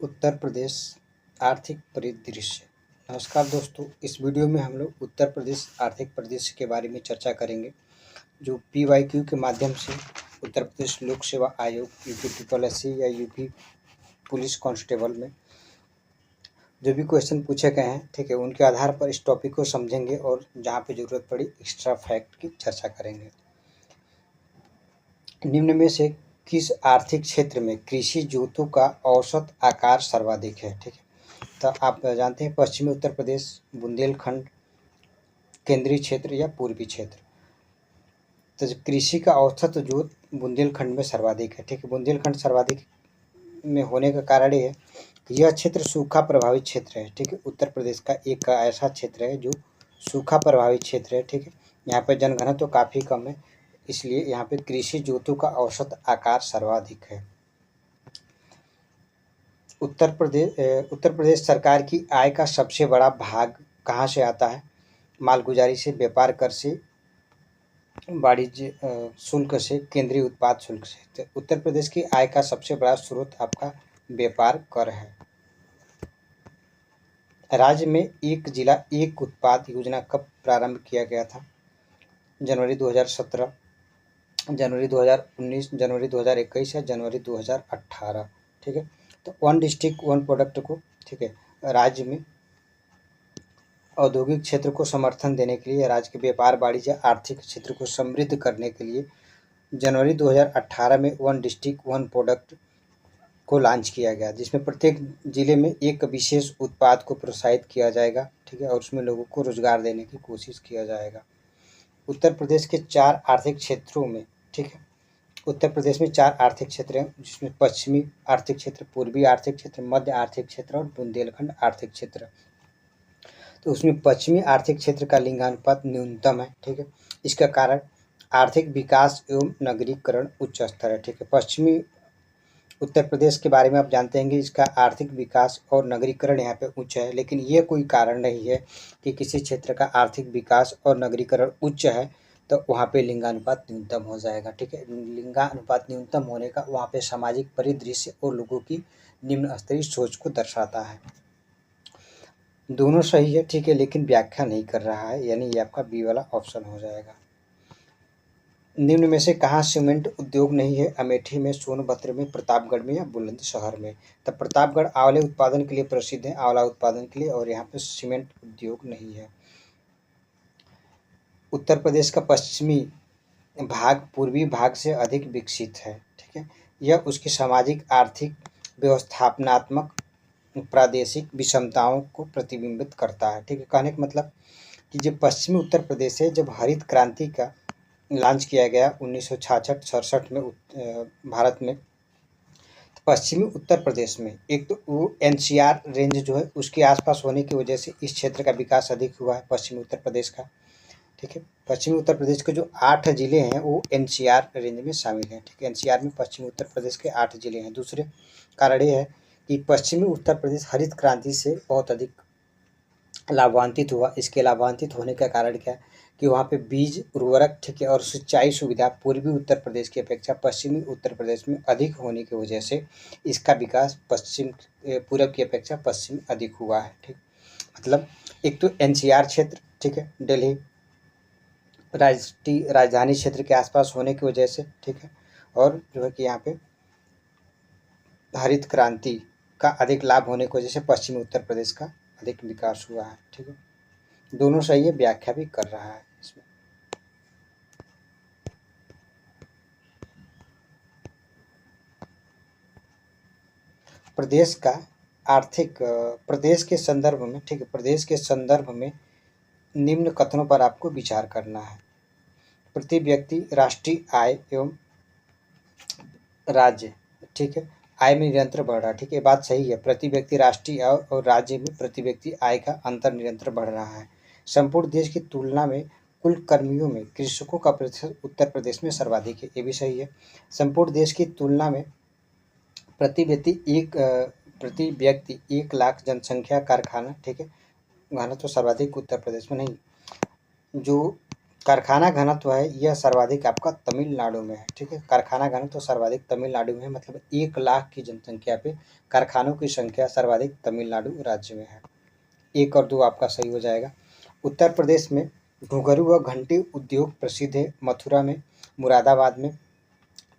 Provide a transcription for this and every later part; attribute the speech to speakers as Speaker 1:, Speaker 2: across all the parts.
Speaker 1: उत्तर प्रदेश आर्थिक परिदृश्य। नमस्कार दोस्तों, इस वीडियो में हम लोग उत्तर प्रदेश आर्थिक परिदृश्य के बारे में चर्चा करेंगे, जो PYQ के माध्यम से उत्तर प्रदेश लोक सेवा आयोग UPSSC या यूपी पुलिस कांस्टेबल में जो भी क्वेश्चन पूछे गए हैं, ठीक है, उनके आधार पर इस टॉपिक को समझेंगे और जहाँ पे ज़रूरत पड़ी एक्स्ट्रा फैक्ट की चर्चा करेंगे। निम्न में से किस आर्थिक क्षेत्र में कृषि जोतों का औसत आकार सर्वाधिक है? ठीक है, तो आप जानते हैं पश्चिमी उत्तर प्रदेश, बुंदेलखंड, केंद्रीय क्षेत्र या पूर्वी क्षेत्र। तो कृषि का औसत जोत बुंदेलखंड में सर्वाधिक है। ठीक है, बुंदेलखंड सर्वाधिक में होने का कारण ये है कि यह क्षेत्र सूखा प्रभावित क्षेत्र है। ठीक है, उत्तर प्रदेश का एक ऐसा क्षेत्र है जो सूखा प्रभावित क्षेत्र है। ठीक है, यहाँ पर जनघनत्व तो काफ़ी कम है, इसलिए यहाँ पे कृषि जोतों का औसत आकार सर्वाधिक है। उत्तर प्रदेश सरकार की आय का सबसे बड़ा भाग कहाँ से आता है? मालगुजारी से, व्यापार कर से, वाणिज्य शुल्क से, केंद्रीय उत्पाद शुल्क से। तो उत्तर प्रदेश की आय का सबसे बड़ा स्रोत आपका व्यापार कर है। राज्य में एक जिला एक उत्पाद योजना कब प्रारंभ किया गया था? जनवरी 2017, जनवरी 2019, जनवरी 2021 या जनवरी 2018। ठीक है, तो वन डिस्ट्रिक्ट वन प्रोडक्ट को, ठीक है, राज्य में औद्योगिक क्षेत्र को समर्थन देने के लिए, राज्य के व्यापार वाणिज्य आर्थिक क्षेत्र को समृद्ध करने के लिए जनवरी 2018 में वन डिस्ट्रिक्ट वन प्रोडक्ट को लॉन्च किया गया, जिसमें प्रत्येक जिले में एक विशेष उत्पाद को प्रोत्साहित किया जाएगा। ठीक है, और उसमें लोगों को रोजगार देने की कोशिश किया जाएगा। उत्तर प्रदेश के 4 आर्थिक क्षेत्रों में, ठीक है, उत्तर प्रदेश में 4 आर्थिक क्षेत्र हैं, जिसमें पश्चिमी आर्थिक क्षेत्र, पूर्वी आर्थिक क्षेत्र, मध्य आर्थिक क्षेत्र और बुंदेलखंड आर्थिक क्षेत्र। तो उसमें पश्चिमी आर्थिक क्षेत्र का लिंगानुपात न्यूनतम है। ठीक है, इसका कारण आर्थिक विकास एवं नगरीकरण उच्च स्तर है। ठीक है, पश्चिमी उत्तर प्रदेश के बारे में आप जानते हैं कि इसका आर्थिक विकास और नगरीकरण यहाँ पे उच्च है, लेकिन ये कोई कारण नहीं है कि किसी क्षेत्र का आर्थिक विकास और नगरीकरण उच्च है तो वहाँ पे लिंगानुपात न्यूनतम हो जाएगा। ठीक है, लिंगानुपात न्यूनतम होने का वहाँ पे सामाजिक परिदृश्य और लोगों की निम्न स्तरीय सोच को दर्शाता है। दोनों सही है, ठीक है, लेकिन व्याख्या नहीं कर रहा है, यानी ये आपका बी वाला ऑप्शन हो जाएगा। निम्न में से कहाँ सीमेंट उद्योग नहीं है? अमेठी में, सोनभद्र में, प्रतापगढ़ में या बुलंदशहर में? तो प्रतापगढ़ आंवले उत्पादन के लिए प्रसिद्ध है, आंवला उत्पादन के लिए, और यहाँ पे सीमेंट उद्योग नहीं है। उत्तर प्रदेश का पश्चिमी भाग पूर्वी भाग से अधिक विकसित है। ठीक है, यह उसकी सामाजिक, आर्थिक, व्यवस्थापनात्मक, प्रादेशिक विषमताओं को प्रतिबिंबित करता है। ठीक है, कहने का मतलब कि जो पश्चिमी उत्तर प्रदेश है, जब हरित क्रांति का लॉन्च किया गया 1966-67 में भारत में, तो पश्चिमी उत्तर प्रदेश में एक तो वो NCR रेंज जो है उसके आसपास होने की वजह से इस क्षेत्र का विकास अधिक हुआ है पश्चिमी उत्तर प्रदेश का। ठीक है, पश्चिमी उत्तर प्रदेश के जो 8 जिले हैं वो NCR रेंज में शामिल हैं। ठीक है, NCR में पश्चिमी उत्तर प्रदेश के 8 जिले हैं। दूसरे कारण ये है कि पश्चिमी उत्तर प्रदेश हरित क्रांति से बहुत अधिक लाभान्वित हुआ। इसके लाभान्वित होने का कारण क्या है कि वहाँ पे बीज, उर्वरक, ठीक है, और सिंचाई सुविधा पूर्वी उत्तर प्रदेश की अपेक्षा पश्चिमी उत्तर प्रदेश में अधिक होने की वजह से इसका विकास पूरब की अपेक्षा पश्चिम अधिक हुआ है। ठीक, मतलब एक तो NCR क्षेत्र, ठीक है, दिल्ली राष्ट्रीय राजधानी क्षेत्र के आसपास होने की वजह से, ठीक है, और जो है कि यहाँ पे हरित क्रांति का अधिक लाभ होने की वजह से पश्चिमी उत्तर प्रदेश का अधिक विकास हुआ है। ठीक है, दोनों सही है, व्याख्या भी कर रहा है इसमें। प्रदेश का आर्थिक प्रदेश के संदर्भ में, ठीक है, प्रदेश के संदर्भ में निम्न कथनों पर आपको विचार करना है। प्रति व्यक्ति राष्ट्रीय आय एवं राज्य, ठीक है, आय में निरंतर बढ़ रहा है। ठीक है, बात सही है, प्रति व्यक्ति राष्ट्रीय आय और राज्य में प्रति व्यक्ति आय का अंतर निरंतर बढ़ रहा है। संपूर्ण देश की तुलना में कुल कर्मियों में कृषकों का प्रतिशत उत्तर प्रदेश में सर्वाधिक है, ये भी सही है। संपूर्ण देश की तुलना में प्रति व्यक्ति 1 लाख जनसंख्या कारखाना, ठीक है, घनत्व तो सर्वाधिक उत्तर प्रदेश में नहीं। जो कारखाना घनत्व है यह सर्वाधिक आपका तमिलनाडु में है। ठीक है, कारखाना घनत्व सर्वाधिक तमिलनाडु में है, मतलब 1 लाख की जनसंख्या पे कारखानों की संख्या सर्वाधिक तमिलनाडु राज्य में है। 1 और 2 आपका सही हो जाएगा। उत्तर प्रदेश में घुंघरू व घंटी उद्योग प्रसिद्ध है, मथुरा में, मुरादाबाद में,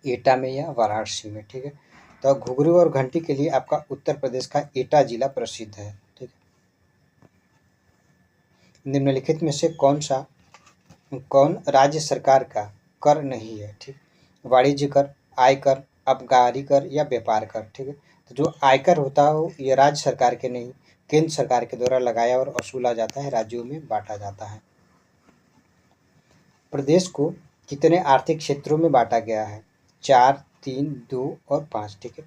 Speaker 1: एटा में या वाराणसी में। ठीक है, तो घुंघरू और घंटी के लिए आपका उत्तर प्रदेश का एटा जिला प्रसिद्ध है। ठीक है, निम्नलिखित में से कौन राज्य सरकार का कर नहीं है? ठीक, वाणिज्य कर, आयकर, आबकारी कर या व्यापार कर। ठीक है, तो जो आयकर होता है ये राज्य सरकार के नहीं, केंद्र सरकार के द्वारा लगाया और वसूला जाता है, राज्यों में बांटा जाता है। प्रदेश को कितने आर्थिक क्षेत्रों में बांटा गया है? 4, 3, 2 और 5। ठीक है,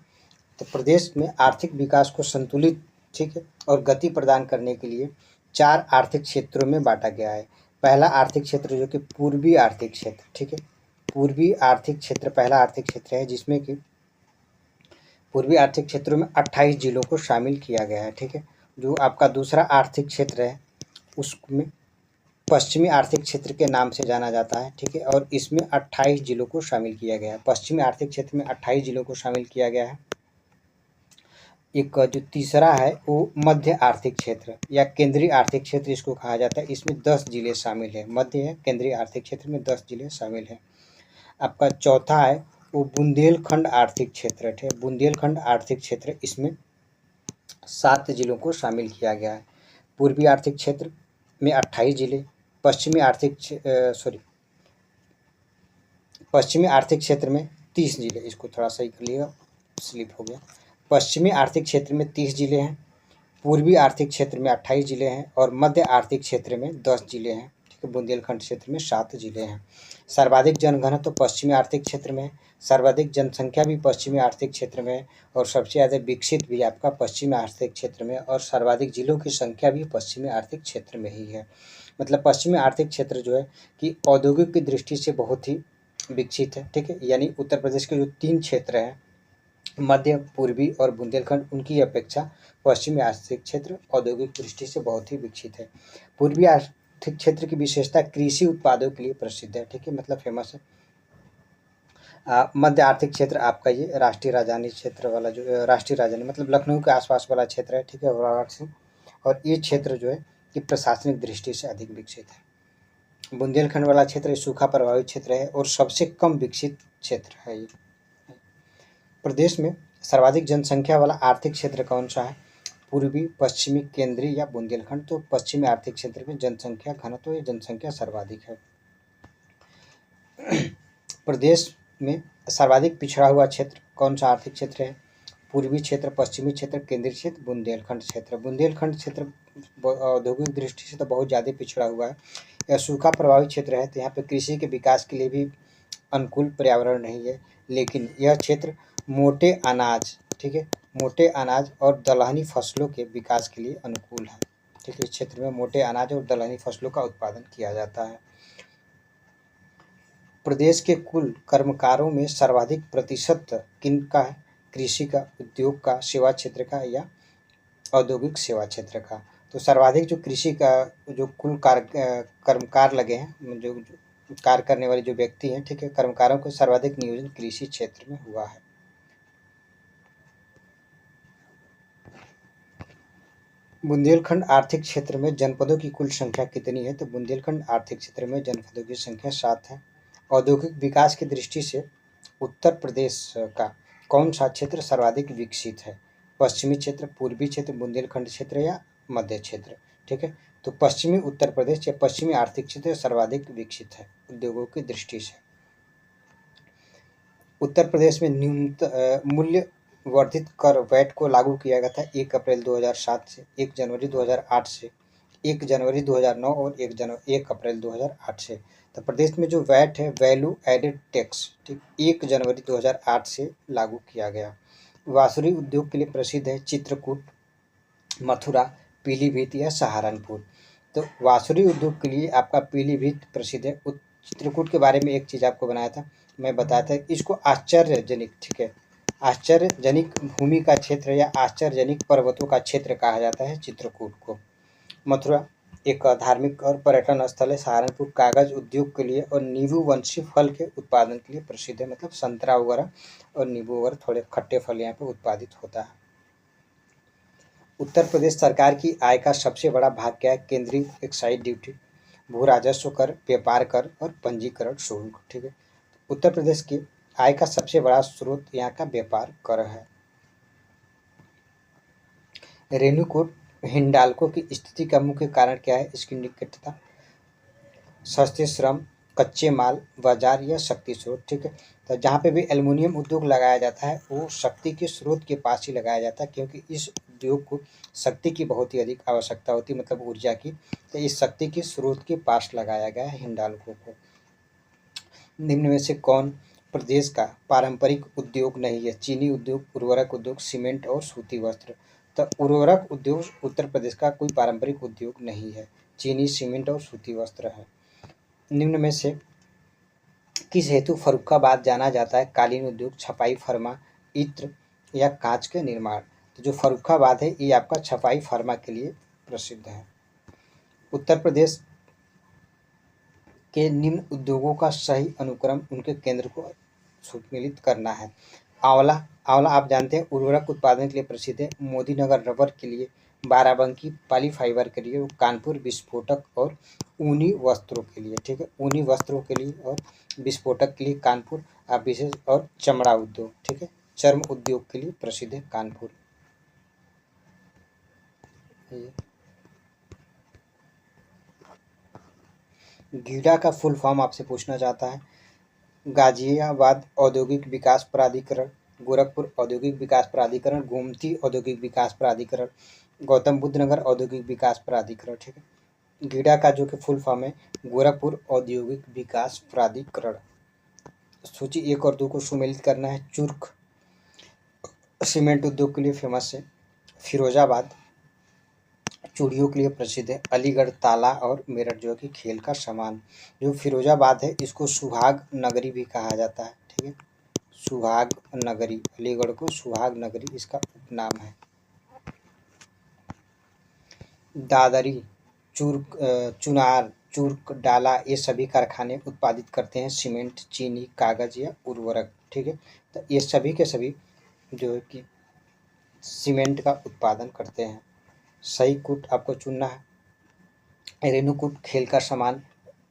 Speaker 1: तो प्रदेश में आर्थिक विकास को संतुलित, ठीक है, और गति प्रदान करने के लिए 4 आर्थिक क्षेत्रों में बांटा गया है। पहला आर्थिक क्षेत्र जो कि पूर्वी आर्थिक क्षेत्र। ठीक है, पूर्वी आर्थिक क्षेत्र पहला आर्थिक क्षेत्र है, जिसमें कि पूर्वी आर्थिक क्षेत्रों में 28 जिलों को शामिल किया गया है। ठीक है, जो आपका दूसरा आर्थिक क्षेत्र है उसमें पश्चिमी आर्थिक क्षेत्र के नाम से जाना जाता है। ठीक है, और इसमें 28 जिलों को शामिल किया गया है। पश्चिमी आर्थिक क्षेत्र में 28 जिलों को शामिल किया गया है। एक जो तीसरा है वो मध्य आर्थिक क्षेत्र या केंद्रीय आर्थिक क्षेत्र इसको कहा जाता है, इसमें 10 जिले शामिल हैं। मध्य है केंद्रीय आर्थिक क्षेत्र में 10 जिले शामिल हैं। आपका चौथा है वो बुंदेलखंड आर्थिक क्षेत्र है। बुंदेलखंड आर्थिक क्षेत्र, इसमें 7 जिलों को शामिल किया गया है। पूर्वी आर्थिक क्षेत्र में 28 जिले, पश्चिमी आर्थिक क्षेत्र में 30 जिले, इसको थोड़ा सही कर लिएगा, स्लिप हो गया। पश्चिमी आर्थिक क्षेत्र में 30 जिले हैं, पूर्वी आर्थिक क्षेत्र में 28 जिले हैं और मध्य आर्थिक क्षेत्र में 10 जिले हैं। ठीक है, बुंदेलखंड क्षेत्र में 7 जिले हैं। सर्वाधिक जनघनत्व तो पश्चिमी आर्थिक क्षेत्र में है, सर्वाधिक जनसंख्या भी पश्चिमी आर्थिक क्षेत्र में है और सबसे ज़्यादा विकसित भी आपका पश्चिमी आर्थिक क्षेत्र में, और सर्वाधिक जिलों की संख्या भी पश्चिमी आर्थिक क्षेत्र में ही है। मतलब पश्चिमी आर्थिक क्षेत्र जो है कि औद्योगिक की दृष्टि से बहुत ही विकसित है। ठीक है, यानी उत्तर प्रदेश के जो 3 क्षेत्र हैं, मध्य, पूर्वी और बुंदेलखंड, उनकी अपेक्षा पश्चिमी आर्थिक क्षेत्र औद्योगिक दृष्टि से बहुत ही विकसित है। पूर्वी आर्थिक क्षेत्र की विशेषता कृषि उत्पादों के लिए प्रसिद्ध है। ठीक है, मतलब फेमस है। मध्य आर्थिक क्षेत्र आपका ये राष्ट्रीय राजधानी क्षेत्र वाला जो राष्ट्रीय राजधानी मतलब लखनऊ के आसपास वाला क्षेत्र है। ठीक है, वाराणसी, और ये क्षेत्र जो है कि प्रशासनिक दृष्टि से अधिक विकसित है। बुंदेलखंड वाला क्षेत्र सूखा प्रभावित क्षेत्र है और सबसे कम विकसित क्षेत्र है ये। प्रदेश में सर्वाधिक जनसंख्या वाला आर्थिक क्षेत्र कौन सा है? पूर्वी, पश्चिमी, केंद्रीय या बुंदेलखंड? तो पश्चिमी आर्थिक क्षेत्र में जनसंख्या घनत्व या जनसंख्या सर्वाधिक है। प्रदेश में सर्वाधिक पिछड़ा हुआ क्षेत्र कौन सा आर्थिक क्षेत्र है? पूर्वी क्षेत्र, पश्चिमी क्षेत्र, केंद्रीय क्षेत्र, बुंदेलखंड क्षेत्र। बुंदेलखंड क्षेत्र औद्योगिक दृष्टि से तो बहुत ज़्यादा पिछड़ा हुआ है। यह सूखा प्रभावित क्षेत्र है, तो यहाँ पे कृषि के विकास के लिए भी अनुकूल पर्यावरण नहीं है, लेकिन यह क्षेत्र मोटे अनाज, ठीक है, मोटे अनाज और दलहनी फसलों के विकास के लिए अनुकूल है। ठीक है, इस क्षेत्र में मोटे अनाज और दलहनी फसलों का उत्पादन किया जाता है। प्रदेश के कुल कर्मकारों में सर्वाधिक प्रतिशत किनका है? कृषि का, उद्योग का, सेवा क्षेत्र का या औद्योगिक सेवा क्षेत्र का? तो सर्वाधिक जो कृषि का जो कुल कर्मकार लगे हैं, जो कार्य करने वाले जो व्यक्ति हैं, ठीक है, कर्मकारों को सर्वाधिक नियोजन कृषि क्षेत्र में हुआ है। बुंदेलखंड आर्थिक क्षेत्र में जनपदों की कुल संख्या कितनी है? तो बुंदेलखंड आर्थिक क्षेत्र में जनपदों की संख्या 7 है। औद्योगिक विकास की दृष्टि से उत्तर प्रदेश का कौन सा क्षेत्र सर्वाधिक विकसित है? पश्चिमी क्षेत्र, पूर्वी क्षेत्र, बुंदेलखंड क्षेत्र या मध्य क्षेत्र? ठीक है, तो पश्चिमी उत्तर प्रदेश या पश्चिमी आर्थिक क्षेत्र सर्वाधिक विकसित है उद्योगों की दृष्टि से। उत्तर प्रदेश में न्यूनतम मूल्य वर्धित कर वैट को लागू किया गया था 1 अप्रैल 2007 से, 1 जनवरी 2008 से, 1 जनवरी 2009 और 1 अप्रैल 2008 से। तो प्रदेश में जो वैट है, वैल्यू एडेड टैक्स, ठीक, 1 जनवरी 2008 से लागू किया गया। वासुरी उद्योग के लिए प्रसिद्ध है चित्रकूट, मथुरा, पीलीभीत या सहारनपुर। तो वासुरी उद्योग के लिए आपका पीलीभीत प्रसिद्ध है। चित्रकूट के बारे में एक चीज़ आपको बनाया था, मैं बताया था, इसको आश्चर्यजनक, ठीक है, आश्चर्यजनक भूमि का क्षेत्र या आश्चर्यजनक पर्वतों का क्षेत्र कहा जाता है चित्रकूट को। मथुरा एक धार्मिक और पर्यटन स्थल है। सहारनपुर कागज उद्योग के लिए और नींबू वंशी फल के उत्पादन के लिए प्रसिद्ध है, मतलब संतरा वगैरह और नींबू वगैरह थोड़े खट्टे फल यहाँ पे उत्पादित होता है। उत्तर प्रदेश सरकार की आय का सबसे बड़ा भाग क्या है? केंद्रीय एक्साइज ड्यूटी, भू राजस्व कर, व्यापार कर और पंजीकरण शुल्क। ठीक है, उत्तर प्रदेश की आय का सबसे बड़ा स्रोत यहाँ का व्यापार कर है। रेणुकूट हिंडाल्को की स्थिति का मुख्य कारण क्या है? इसकी निकटता, सस्ते श्रम, कच्चे माल, बाजार या शक्ति स्रोत। ठीक है, तो जहाँ पे भी एल्युमिनियम उद्योग लगाया जाता है वो शक्ति के स्रोत के पास ही लगाया जाता है, क्योंकि इस उद्योग को शक्ति की बहुत ही अधिक आवश्यकता होती है, मतलब ऊर्जा की। तो इस शक्ति के स्रोत के पास लगाया गया है हिंडाल्को को। निम्न में से कौन प्रदेश का पारंपरिक उद्योग नहीं है? चीनी उद्योग, उर्वरक उद्योग, सीमेंट और सूती वस्त्र। तो उर्वरक उद्योग उत्तर प्रदेश का कोई पारंपरिक उद्योग नहीं है, चीनी, सीमेंट और सूती वस्त्र है। निम्न में से किस हेतु फर्रुखाबाद जाना जाता है? कालीन उद्योग, छपाई, फर्मा, इत्र या कांच के निर्माण। तो जो फर्रुखाबाद है ये आपका छपाई फर्मा के लिए प्रसिद्ध है। उत्तर प्रदेश के निम्न उद्योगों का सही अनुक्रम उनके केंद्र को सम्मिलित करना है। आंवला, आंवला आप जानते हैं उर्वरक उत्पादन के लिए प्रसिद्ध है, मोदीनगर रबर के लिए, बाराबंकी पॉलीफाइबर के लिए, कानपुर विस्फोटक और ऊनी वस्त्रों के लिए। ठीक है, ऊनी वस्त्रों के लिए और विस्फोटक के लिए कानपुर विशेष, और चमड़ा उद्योग, ठीक है, चर्म उद्योग के लिए प्रसिद्ध है कानपुर। गीडा का फुल फॉर्म आपसे पूछना चाहता है। गाजियाबाद औद्योगिक विकास प्राधिकरण, गोरखपुर औद्योगिक विकास प्राधिकरण, गोमती औद्योगिक विकास प्राधिकरण, गौतम बुद्ध नगर औद्योगिक विकास प्राधिकरण। ठीक है, गीडा का जो कि फुल फॉर्म है गोरखपुर औद्योगिक विकास प्राधिकरण। सूची 1 और 2 को सुमेलित करना है। चुर्क सीमेंट उद्योग के लिए फेमस है, फिरोजाबाद चूड़ियों के लिए प्रसिद्ध है, अलीगढ़ ताला और मेरठ जो कि खेल का सामान। जो फिरोजाबाद है इसको सुहाग नगरी भी कहा जाता है। ठीक है, सुहाग नगरी, अलीगढ़ को सुहाग नगरी इसका उपनाम है। दादरी, चूर्क, चुनार, चूर्क, डाला ये सभी कारखाने उत्पादित करते हैं सीमेंट, चीनी, कागज या उर्वरक। ठीक है, तो ये सभी के सभी जो है कि सीमेंट का उत्पादन करते हैं। सही कूट आपको चुनना है। रेणुकूट खेल का सामान,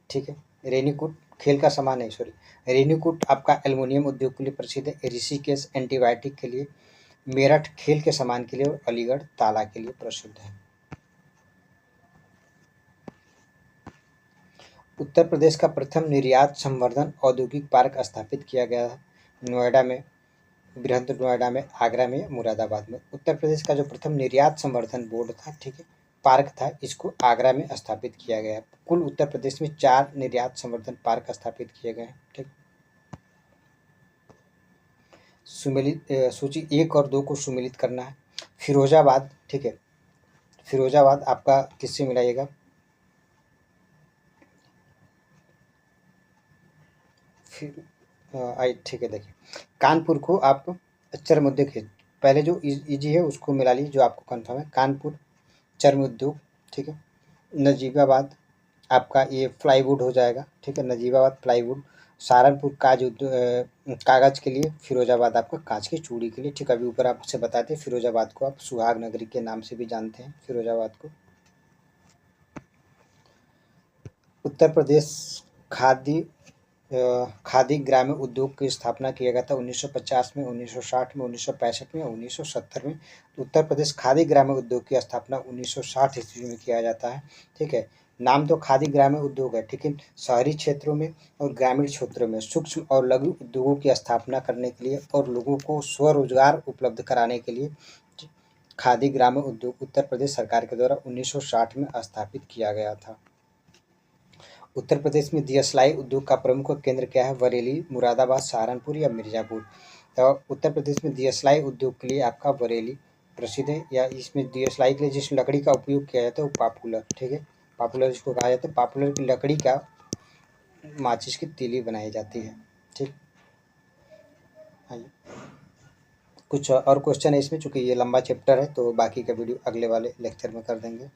Speaker 1: ठीक है, रेणुकूट खेल का सामान नहीं, सॉरी, रेणुकूट आपका एल्युमिनियम उद्योग के लिए प्रसिद्ध है, ऋषिकेश एंटीबायोटिक के लिए, मेरठ खेल के सामान के लिए और अलीगढ़ ताला के लिए प्रसिद्ध है। उत्तर प्रदेश का प्रथम निर्यात संवर्धन औद्योगिक पार्क स्थापित किया गया है नोएडा में, बृहद नोएडा में, आगरा में, मुरादाबाद में। उत्तर प्रदेश का जो प्रथम निर्यात संवर्धन बोर्ड था, ठीक है, पार्क था, इसको आगरा में स्थापित किया गया है। कुल उत्तर प्रदेश में 4 निर्यात संवर्धन पार्क स्थापित किए गए हैं। ठीक, सुमेलित सूची 1 और 2 को सुमेलित करना है। फिरोजाबाद, ठीक है, फिरोजाबाद आपका किससे मिलाइएगा? फिर आई, ठीक है, देखिए कानपुर को आप चर्म उद्योग है, पहले जो इजी है उसको मिला लीजिए जो आपको कंफर्म है। कानपुर चर्म उद्योग, ठीक है। नजीबाबाद आपका ये प्लाईवुड हो जाएगा, ठीक है, नजीबाबाद प्लाईवुड। सहारनपुर कागज के लिए, फिरोजाबाद आपका कांच की चूड़ी के लिए। ठीक है, अभी ऊपर आपसे बताते हैं फिरोजाबाद को आप सुहाग नगरी के नाम से भी जानते हैं फिरोजाबाद को। उत्तर प्रदेश खादी खादी ग्रामीण उद्योग की स्थापना किया गया था 1950 में, 1960 में, 1965 में और 1970 में। उत्तर प्रदेश खादी ग्रामीण उद्योग की स्थापना 1960 ईस्वी में किया जाता है। ठीक है, नाम तो खादी ग्रामीण उद्योग है, लेकिन शहरी क्षेत्रों में और ग्रामीण क्षेत्रों में सूक्ष्म और लघु उद्योगों की स्थापना करने के लिए और लोगों को स्वरोजगार उपलब्ध कराने के लिए खादी ग्रामीण उद्योग उत्तर प्रदेश सरकार के द्वारा 1960 में स्थापित किया गया था। उत्तर प्रदेश में दियसलाई उद्योग का प्रमुख केंद्र क्या है? बरेली, मुरादाबाद, सहारनपुर या मिर्ज़ापुर। तो उत्तर प्रदेश में दियसलाई उद्योग के लिए आपका बरेली प्रसिद्ध है, या इसमें दियसलाई के लिए जिस लकड़ी का उपयोग किया जाता है वो पॉपुलर, ठीक है, पॉपुलर इसको कहा जाता है। पॉपुलर की लकड़ी का माचिस की तीली बनाई जाती है। ठीक, आइए कुछ और क्वेश्चन है इसमें, चूँकि ये लंबा चैप्टर है तो बाकी का वीडियो अगले वाले लेक्चर में कर देंगे।